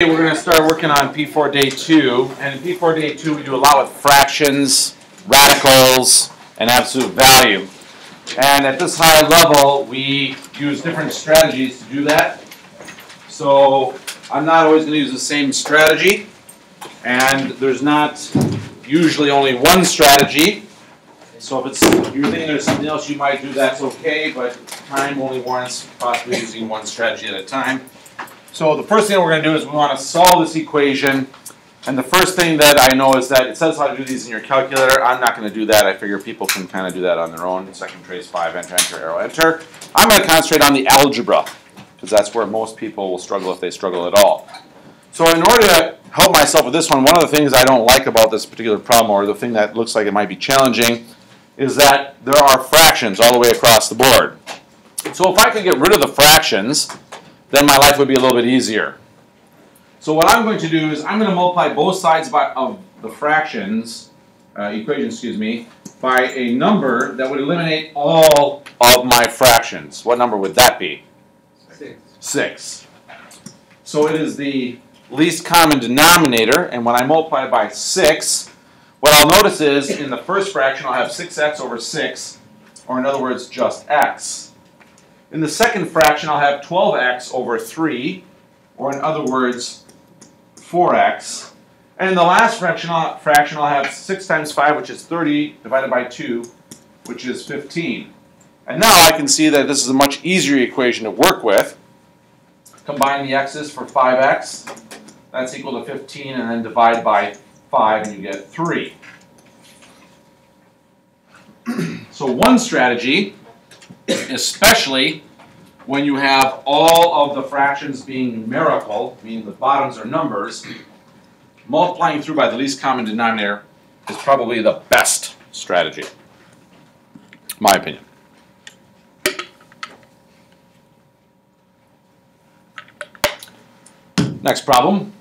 We're going to start working on P4d2, and in P4d2 we do a lot with fractions, radicals, and absolute value. And at this high level we use different strategies to do that. So I'm not always going to use the same strategy, and there's not usually only one strategy. So if you're thinking there's something else you might do, that's okay, but time only warrants possibly using one strategy at a time. So the first thing we're going to do is we want to solve this equation, and the first thing that I know is that it says how to do these in your calculator. I'm not going to do that. I figure people can kind of do that on their own. Second trace 5, enter, enter, arrow, enter. I'm going to concentrate on the algebra, because that's where most people will struggle if they struggle at all. So in order to help myself with this one of the things I don't like about this particular problem, or the thing that looks like it might be challenging, is that there are fractions all the way across the board. So if I could get rid of the fractions, then my life would be a little bit easier. So what I'm going to do is I'm going to multiply both sides of the fractions, equation, by a number that would eliminate all of my fractions. What number would that be? 6. So it is the least common denominator, and when I multiply it by 6, what I'll notice is in the first fraction I'll have 6x over 6, or in other words, just x. In the second fraction, I'll have 12x over 3, or in other words, 4x. And in the last fraction, I'll have 6 times 5, which is 30, divided by 2, which is 15. And now I can see that this is a much easier equation to work with. Combine the x's for 5x. That's equal to 15, and then divide by 5, and you get 3. So one strategy, especially when you have all of the fractions being numerical, meaning the bottoms are numbers, multiplying through by the least common denominator is probably the best strategy, my opinion. Next problem.